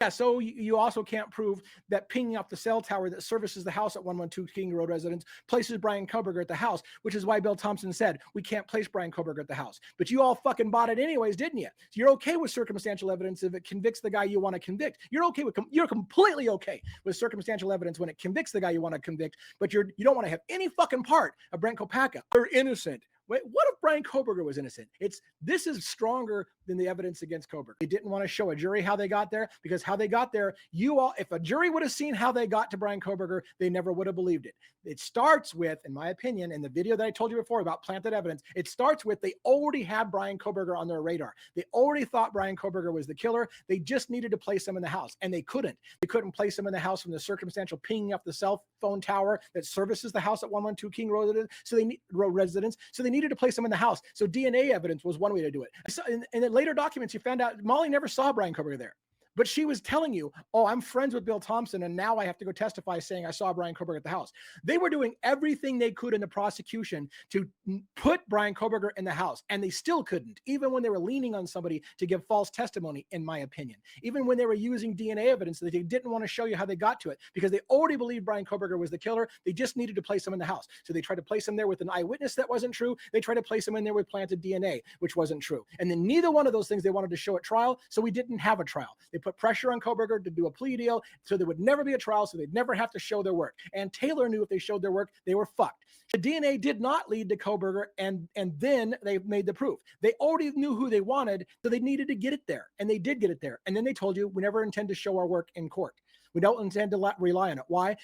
Yeah, so you also can't prove that pinging up the cell tower that services the house at 112 King Road residence places Bryan Kohberger at the house, which is why Bill Thompson said we can't place Bryan Kohberger at the house. But you all fucking bought it anyways, didn't you? So you're okay with circumstantial evidence if it convicts the guy you want to convict. You're completely okay with circumstantial evidence when it convicts the guy you want to convict, but you don't want to have any fucking part of Brent Kopacka. They're innocent. Wait, what if Bryan Kohberger was innocent? This is stronger than the evidence against Kohberger. They didn't want to show a jury how they got there, because how they got there, if a jury would have seen how they got to Bryan Kohberger, they never would have believed it. It starts with, in my opinion, in the video that I told you before about planted evidence, it starts with they already had Bryan Kohberger on their radar. They already thought Bryan Kohberger was the killer. They just needed to place him in the house, and they couldn't. They couldn't place him in the house from the circumstantial pinging up the cell phone tower that services the house at 112 King Road residence. So they needed to place him in the house. So DNA evidence was one way to do it. In the later documents, you found out Molly never saw Bryan Kohberger there. But she was telling you, oh, I'm friends with Bill Thompson, and now I have to go testify saying I saw Bryan Kohberger at the house. They were doing everything they could in the prosecution to put Bryan Kohberger in the house, and they still couldn't, even when they were leaning on somebody to give false testimony, in my opinion. Even when they were using DNA evidence that they didn't want to show you how they got to it, because they already believed Bryan Kohberger was the killer. They just needed to place him in the house. So they tried to place him there with an eyewitness that wasn't true. They tried to place him in there with planted DNA, which wasn't true. And then neither one of those things they wanted to show at trial, so we didn't have a trial. They put pressure on Kohberger to do a plea deal so there would never be a trial, so they'd never have to show their work. And Taylor knew if they showed their work, they were fucked. The DNA did not lead to Kohberger, and then they made the proof. They already knew who they wanted, so they needed to get it there, and they did get it there. And then they told you, we never intend to show our work in court. We don't intend to rely on it. Why?